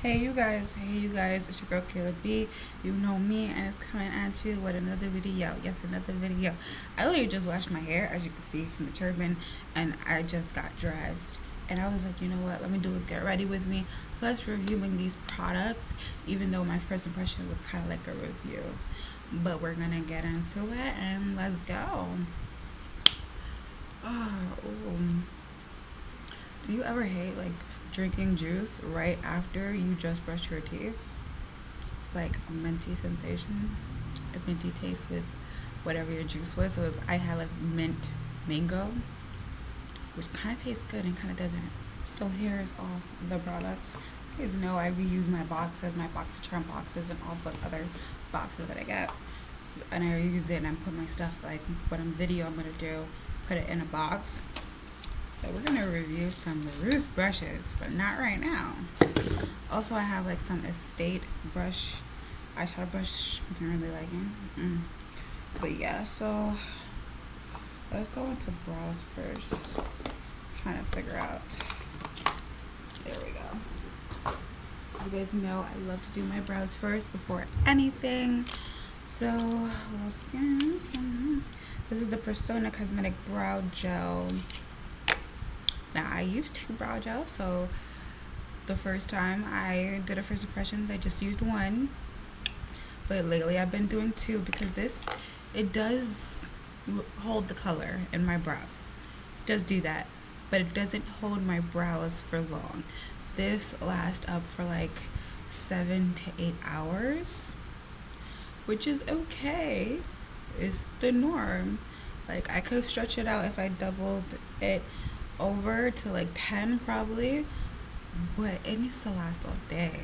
Hey you guys, it's your girl Kayla B. You know me, and it's coming at you with another video. Yes, another video. I literally just washed my hair, as you can see from the turban, and I just got dressed. And I was like, you know what, let me do a get ready with me, plus reviewing these products, even though my first impression was kind of like a review. But we're gonna get into it, and let's go. Do you ever hate like drinking juice right after you just brush your teeth? It's like a minty sensation, a minty taste with whatever your juice was. So I had like mint mango, which kind of tastes good and kind of doesn't. So here's all the products. You guys know I reuse my boxes, my BoxyCharm boxes, and all those other boxes that I get. And I reuse it and I put my stuff, like what video I'm gonna do, put it in a box. So we're gonna review some Roots brushes, but not right now. Also, I have like some Estate brush, eyeshadow brush I'm really liking. But yeah, so let's go into brows first. Trying to figure out. There we go. You guys know I love to do my brows first before anything. So let's get some. This is the Persona Cosmetic Brow Gel. Now, I used 2 brow gels, so the first time I did a first impressions, I just used 1. But lately, I've been doing 2 because it does hold the color in my brows. It does do that, but it doesn't hold my brows for long. This lasts up for like 7 to 8 hours, which is okay. It's the norm. Like, I could stretch it out if I doubled it over to like 10 probably, but it needs to last all day,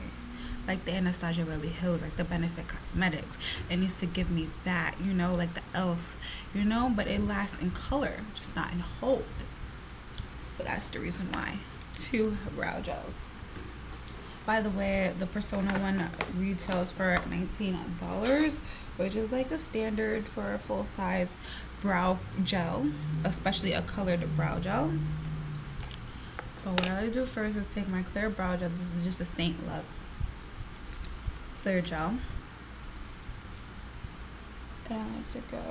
like the Anastasia Beverly Hills, like the Benefit Cosmetics. It needs to give me that, you know, like the elf, you know, but it lasts in color, just not in hold. So that's the reason why 2 brow gels. By the way, the Persona one retails for $19, which is like the standard for a full-size brow gel, especially a colored brow gel. So what I do first is take my clear brow gel. This is just a Saint Lux clear gel, and I like to go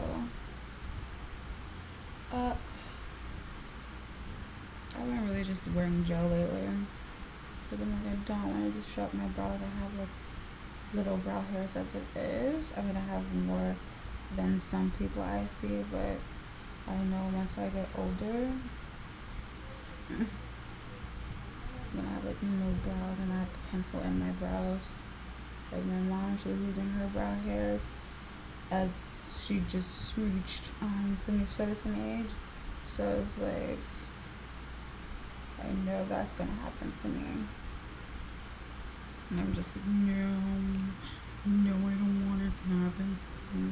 up. I've been really just wearing gel lately because I'm like, I don't want to just show up my brows. I have like little brow hairs as it is. I mean, I have more than some people I see, but I know once I get older, I'm gonna have like no brows, and I have to pencil in my brows. Like my mom, she's losing her brow hairs as she just reached senior citizen age. So it's like, I know that's gonna happen to me, and I'm just like, no, I don't want it to happen to me.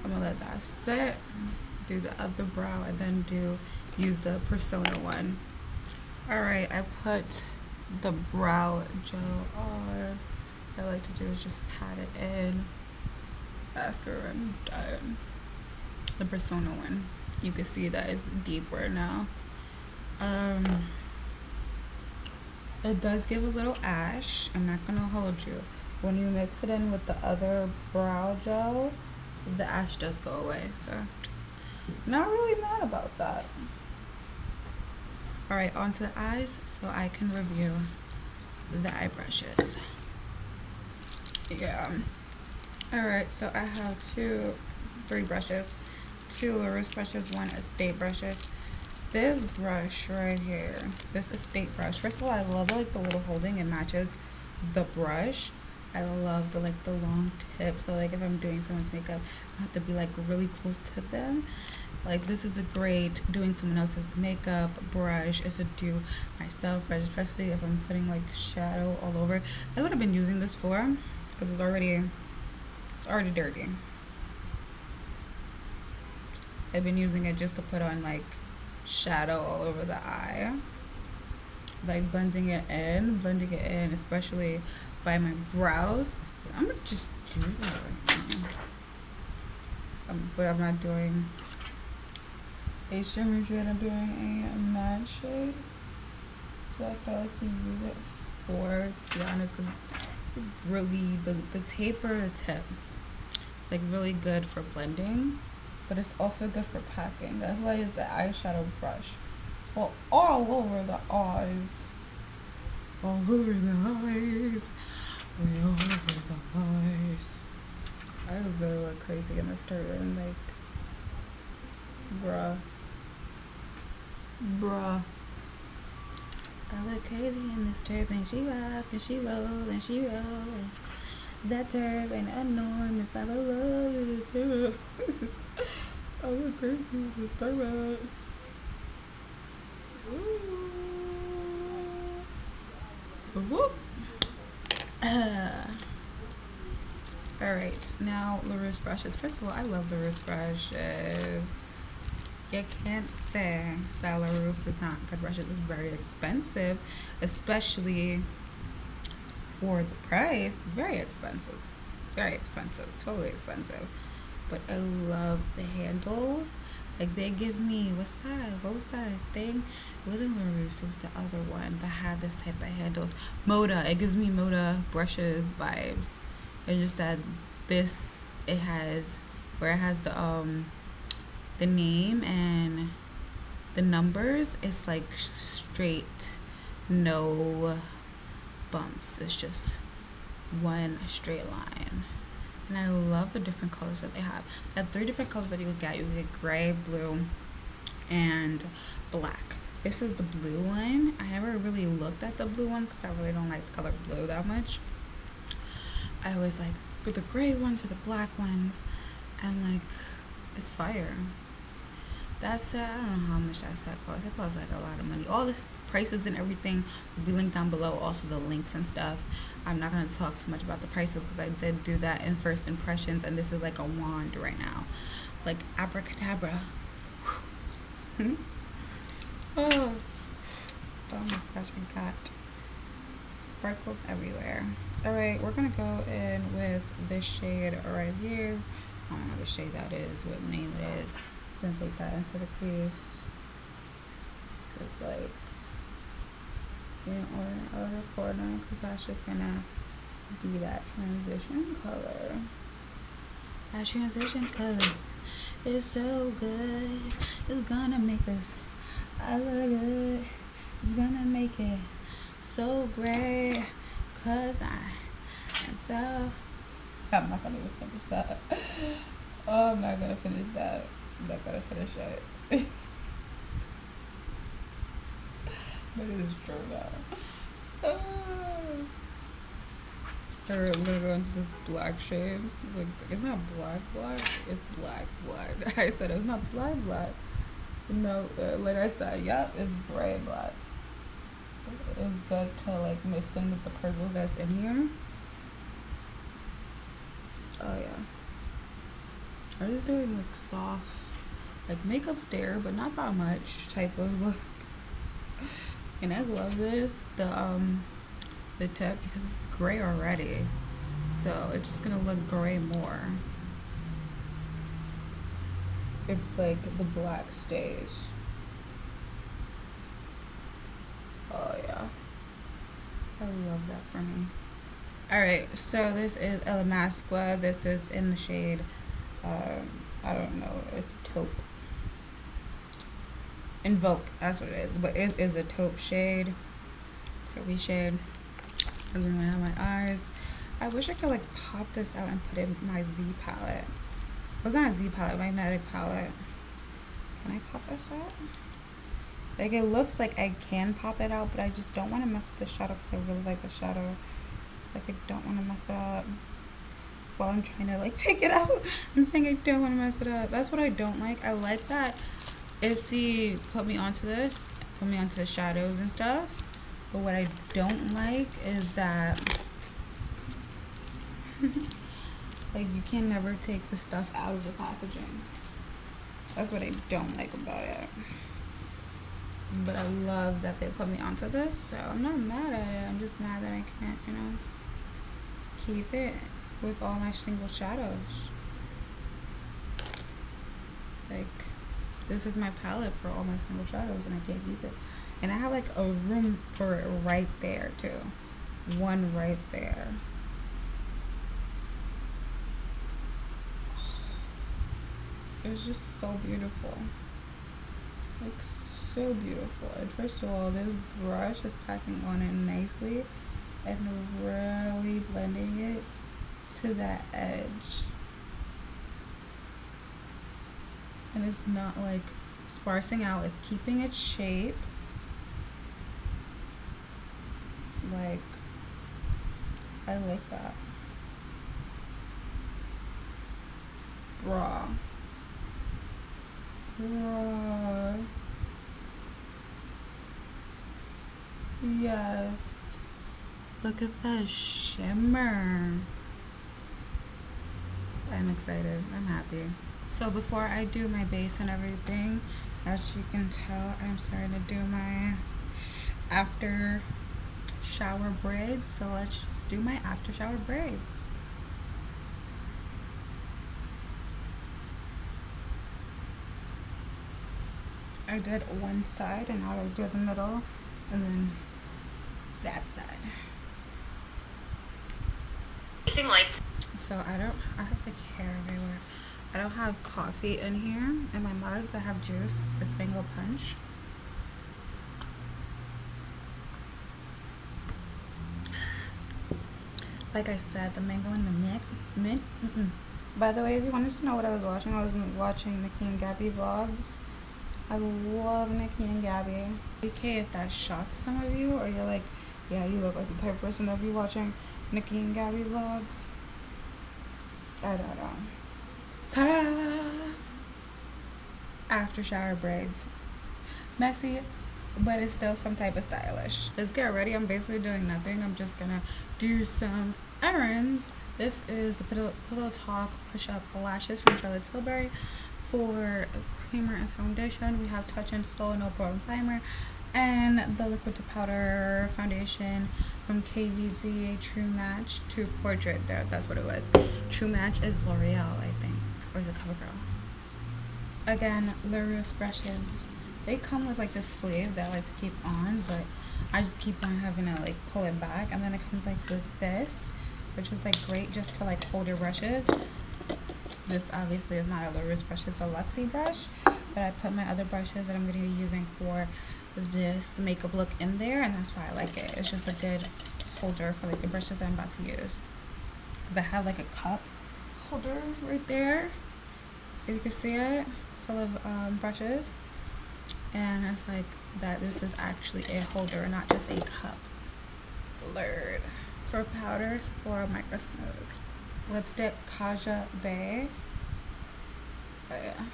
I'm gonna let that set, do the other brow, and then use the Persona one. Alright, I put the brow gel on. What I like to do is just pat it in after I'm done. The Persona one, you can see that it's deeper now. It does give a little ash. I'm not gonna hold you. When you mix it in with the other brow gel, the ash does go away, so not really mad about that. Alright, on to the eyes so I can review the eye brushes. Yeah. Alright, so I have 3 brushes, 2 Roots brushes, 1 Estate brushes. This brush right here, this Estate brush, first of all, I love like the little holding. It matches the brush. I love the long tip, so like if I'm doing someone's makeup, I have to be like really close to them. Like, this is a great doing someone else's makeup brush. It's a do myself brush, especially if I'm putting like shadow all over. That's what I've been using this for, because it's already dirty. I've been using it just to put on like shadow all over the eye, like blending it in, especially by my brows. So I'm gonna just do that right now. but I'm not doing a shimmer shade. I'm doing a matte shade. So that's what I like to use it for, to be honest, because really the taper tip, it's like really good for blending, but it's also good for packing. That's why it's the eyeshadow brush. It's for all over the eyes. All over the eyes. All over the eyes. I really look crazy in this turban, like, bruh. I look crazy in this turban. She rock and she roll and she roll. That turban enormous. I love it too. I look crazy in this turban. Whoop. Alright, now the wrist brushes. First of all, I love the wrist brushes. You can't say that LaRousse is not good brushes. It's very expensive, especially for the price. Very expensive. Very expensive. Totally expensive. But I love the handles. Like, they give me, what was that thing? It wasn't LaRousse, it was the other one that had this type of handles. Moda. It gives me Moda brushes vibes. It's just that this, it has, where it has the name and the numbers, it's like straight, no bumps. It's just one straight line. And I love the different colors that they have. They have 3 different colors that you can get. You can get gray, blue, and black. This is the blue one. I never really looked at the blue one because I really don't like the color blue that much. I always like the gray ones or the black ones, and like, it's fire. That set, I don't know how much that set costs. It costs like a lot of money. All the prices and everything will be linked down below. Also the links and stuff. I'm not going to talk too much about the prices because I did do that in first impressions, and this is like a wand right now. Like abracadabra. Oh. Oh my gosh, I got sparkles everywhere. Alright, we're going to go in with this shade right here. I don't know what shade that is, what name it is. Gonna take that into the crease, cause like, in outer corner, cause that's just gonna be that transition color. That transition color is so good. It's gonna make this I look good. It's gonna make it so great, cause I am so. I'm not gonna even finish that. Oh, I'm not gonna finish that. I'm not gonna finish it. But it is true now. Alright, I'm gonna go into this black shade. Like, it's not black, it's black. I said it's not black. No, like I said, yep, it's gray black. It's good to like mix in with the purples that's in here. Oh yeah. I'm just doing like soft, like makeup's there, but not that much type of look. And I love this, the tip, because it's gray already. So it's just gonna look gray more if like the black stays. Oh yeah. I love that for me. Alright, so this is El Masqua. This is in the shade, I don't know, it's taupe. Invoke, that's what it is. But it is a taupe shade. Taupey shade. I'm going on my eyes. I wish I could like pop this out and put it in my Z palette. Well, it's not a Z palette, magnetic palette. Can I pop this out? Like, it looks like I can pop it out, but I just don't want to mess with the shadow because I really like the shadow. Like, I don't want to mess it up while I'm trying to like take it out. I'm saying I don't want to mess it up. That's what I don't like. I like that Ipsy put me onto this, put me onto the shadows and stuff. But what I don't like is that like, you can never take the stuff out of the packaging. That's what I don't like about it. But I love that they put me onto this, so I'm not mad at it. I'm just mad that I can't, you know, keep it with all my single shadows. Like, this is my palette for all my single shadows, and I can't keep it. And I have like a room for it right there too. One right there. It's just so beautiful. Like, so beautiful. And first of all, this brush is packing on it nicely and really blending it to that edge. And it's not like sparsing out, it's keeping its shape. Like, I like that. Bruh. Bruh. Yes. Look at that shimmer. I'm excited. I'm happy. So before I do my base and everything, as you can tell, I'm starting to do my after shower braids. So let's just do my after shower braids. I did one side and now I'll do the middle and then that side. So I have like hair everywhere. I don't have coffee in here in my mug. I have juice. It's mango punch. Like I said, the mango and the mint. By the way, if you wanted to know what I was watching Nikki and Gabby vlogs. I love Nikki and Gabby. Okay, if that shocks some of you, or you're like, yeah, you look like the type of person that be watching Nikki and Gabby vlogs. I don't know. Ta-da! After shower braids. Messy, but it's still some type of stylish. Let's get ready. I'm basically doing nothing. I'm just gonna do some errands. This is the Pillow Talk Push-Up Lashes from Charlotte Tilbury. For creamer and foundation, we have Touch and Soul No Pore Primer and the liquid to powder foundation from KVZ True Match to Portrait. That's what it was. True Match is L'Oreal, I think, or is it CoverGirl? Again, L'Oreal brushes. They come with like this sleeve that I like to keep on, but I just keep on having to like pull it back, and then it comes like with this, which is like great just to like hold your brushes. This obviously is not a L'Oreal brush, it's a Luxie brush, but I put my other brushes that I'm going to be using for this makeup look in there, and that's why I like it. It's just a good holder for like the brushes that I'm about to use. Because I have like a cup holder right there, if you can see it, full of brushes, and it's like that this is actually a holder, not just a cup. Blurred. For powders, for Micro Smooth. Lipstick, Kaja Bay. Oh, yeah.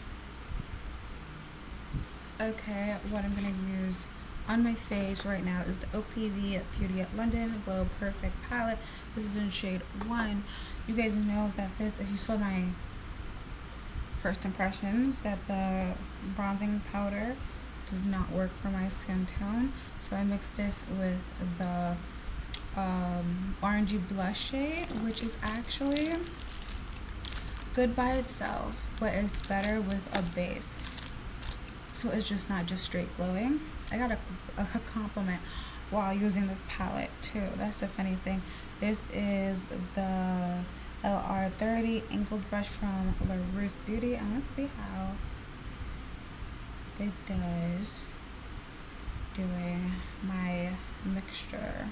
Okay, what I'm going to use on my face right now is the OPV Beauty at London Glow Perfect Palette. This is in shade 1. You guys know that this, if you saw my first impressions, that the bronzing powder does not work for my skin tone. So I mixed this with the orangey blush shade, which is actually good by itself, but it's better with a base. So it's just not just straight glowing. I got a compliment while using this palette too. That's the funny thing. This is the LR30 angled brush from LaRousse Beauty, and let's see how it does doing my mixture.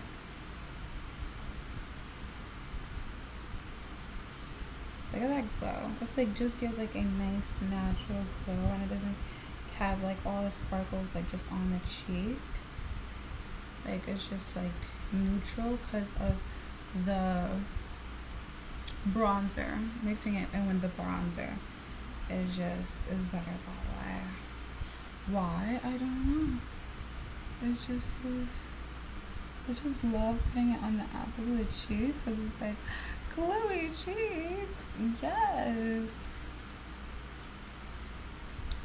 Look at that glow. It's like just gives like a nice natural glow, and it doesn't have like all the sparkles like just on the cheek. Like it's just like neutral because of the bronzer. Mixing it in with the bronzer is better. Why? I don't know. It's just I just love putting it on the apples of the cheeks because it's like glowy cheeks. Yes.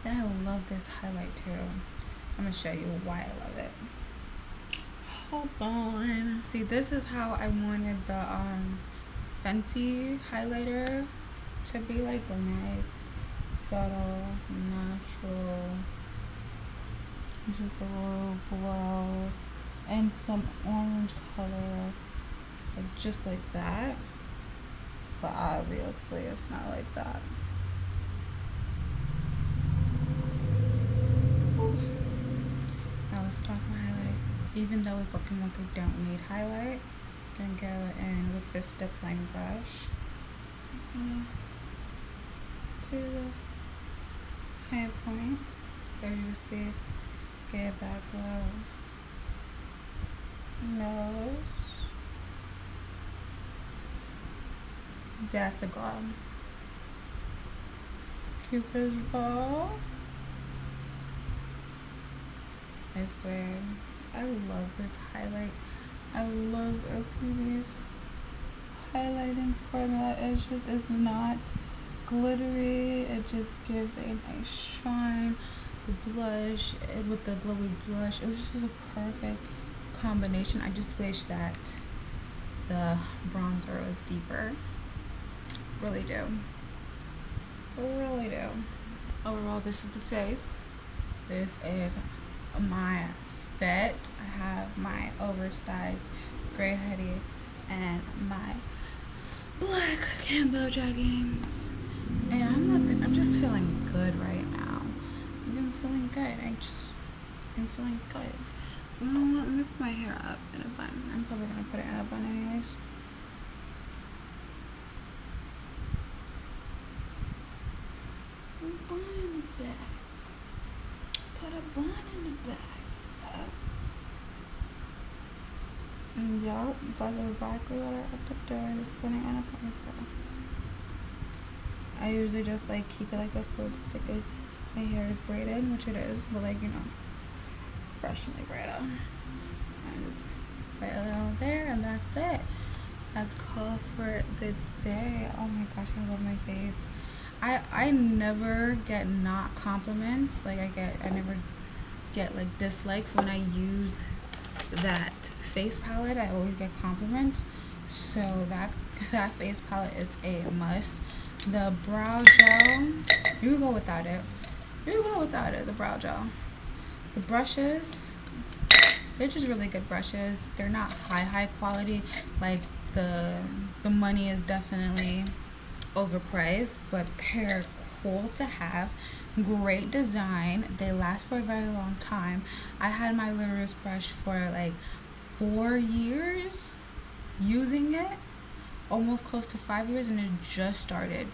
And I love this highlight too. I'm gonna show you why I love it. Hold on. See, this is how I wanted the Fenty highlighter to be like, nice, subtle, natural, just a little glow, and some orange color, like just like that. But obviously it's not like that. Ooh. Now let's pause my highlight. Even though it's looking like a don't need highlight, I'm gonna go in with this dip line brush to the high points. As you see, get that glow. Nose. That's a glow. Cupid's bow. I swear, I love this highlight. I love OPB's highlighting formula. It's not glittery. It just gives a nice shine. The blush with the glowy blush, it was just a perfect combination. I just wish that the bronzer was deeper. Really do. Really do. Overall, this is the face. This is my fit. I have my oversized gray hoodie and my black camo jeggings, and I'm just feeling good right now. I'm feeling good. I'm feeling good. You know what? Let me put my hair up in a bun. I'm probably gonna put it in a bun anyways. A bun in the back. Put a bun in the back. Yup, that's exactly what I have to do. Just putting in a ponytail. I usually just like keep it like this, so it's just like my hair is braided, which it is, but like, you know, freshly braided. I just put a little there, and that's it. That's call for the day. Oh my gosh, I love my face. I never get not compliments. Like I never get like dislikes when I use that face palette. I always get compliments. So that face palette is a must. The brow gel, you can go without it. You can go without it. The brow gel. The brushes, they're just really good brushes. They're not high quality. Like the money is definitely overpriced, but they're cool to have. Great design. They last for a very long time. I had my Luris brush for like 4 years using it, almost close to 5 years, and it just started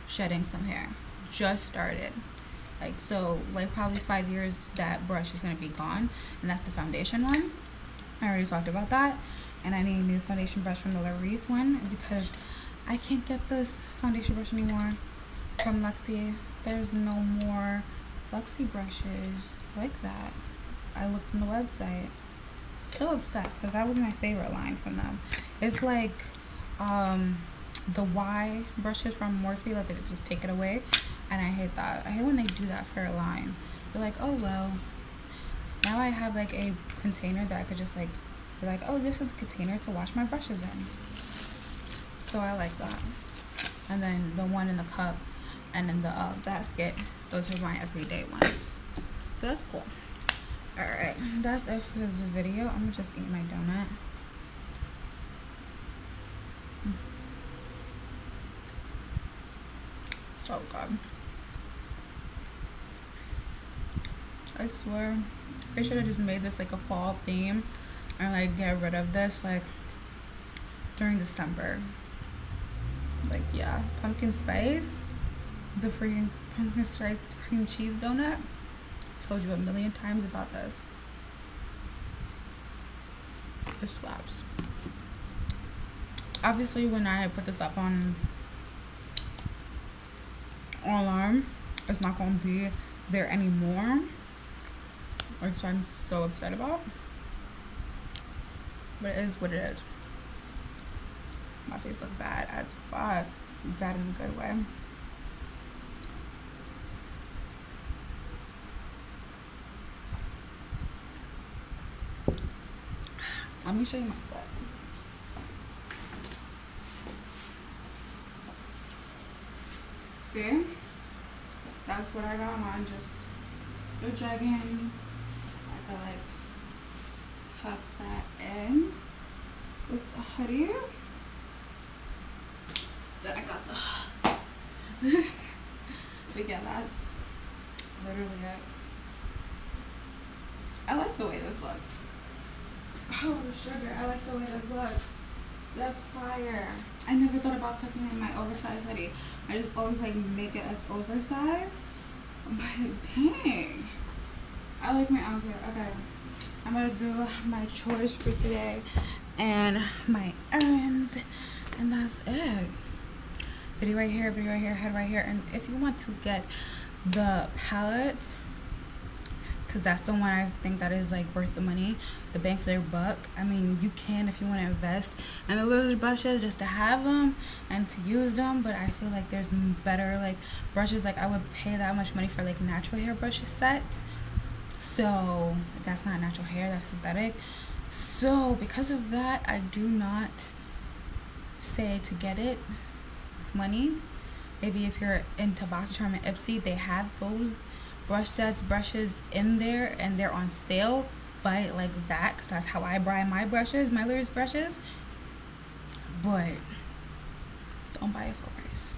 shedding some hair. Just started. Like, so like probably 5 years that brush is gonna be gone, and that's the foundation one. I already talked about that, and I need a new foundation brush from the Luris one because I can't get this foundation brush anymore from Luxie. There's no more Luxie brushes like that. I looked on the website. So upset because that was my favorite line from them. It's like the Y brushes from Morphe, like they just take it away, and I hate that. I hate when they do that for a line. They're like, oh well, now I have like a container that I could just like be like, oh, this is the container to wash my brushes in. So I like that. And then the one in the cup and in the basket, those are my everyday ones. So that's cool. Alright, that's it for this video. I'm gonna just eat my donut. So good. I swear, they should have just made this like a fall theme and like get rid of this like during December. Like, yeah, pumpkin spice, the freaking pumpkin spice cream cheese donut. Told you a million times about this. It slaps. Obviously, when I put this up on online, it's not gonna be there anymore, which I'm so upset about. But it is what it is. My face look bad as fuck. Bad in a good way. Let me show you my foot. See? that's what I got on. Just the jeggings. I could like tuck that in with the hoodie. Then I got the but yeah, that's literally it. I like the way this looks. Oh, sugar, I like the way this looks. That's fire. I never thought about tucking in my oversized hoodie. I just always like make it as oversized. But dang, I like my outfit. Okay, I'm gonna do my chores for today and my errands, and that's it. Video right here, head right here. And if you want to get the palette, because that's the one I think that is like worth the money, the bang for their buck. I mean, you can if you want to invest in the little brushes just to have them and to use them, but I feel like there's better like brushes. Like I would pay that much money for like natural hair brushes set. So that's not natural hair, that's synthetic. So because of that, I do not say to get it with money. Maybe if you're into BoxyCharm and Ipsy, they have those brush sets, brushes in there, and they're on sale. Buy it like that, because that's how I buy my brushes, my Lures brushes. But don't buy it full price.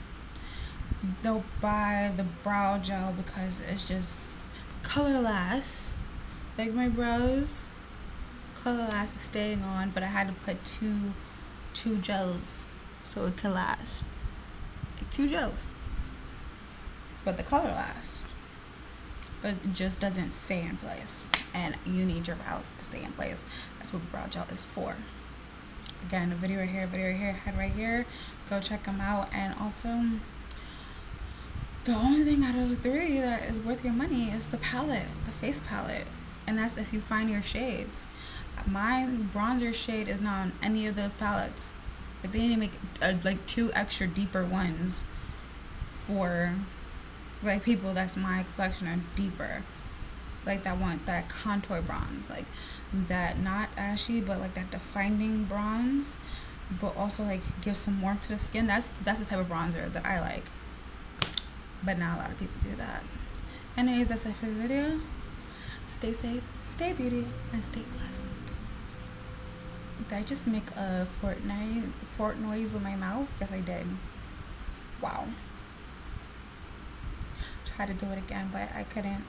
Don't buy the brow gel because it's just color lasts. Like my brows, color lasts, is staying on, but I had to put two gels so it could last. Like 2 gels. But the color lasts. But it just doesn't stay in place, and you need your brows to stay in place. That's what brow gel is for. Again, the video right here, head right here. Go check them out. And also, the only thing out of the 3 that is worth your money is the palette, the face palette, and that's if you find your shades. My bronzer shade is not on any of those palettes. Like they need to make like 2 extra deeper ones for like people that's my complexion are deeper, like that want that contour bronze, like that, not ashy but like that defining bronze, but also like give some warmth to the skin. That's the type of bronzer that I like, but not a lot of people do that. Anyways, that's it for the video. Stay safe, stay beauty, and stay blessed. Did I just make a fort noise with my mouth? Yes, I did. Wow. Try to do it again, but I couldn't.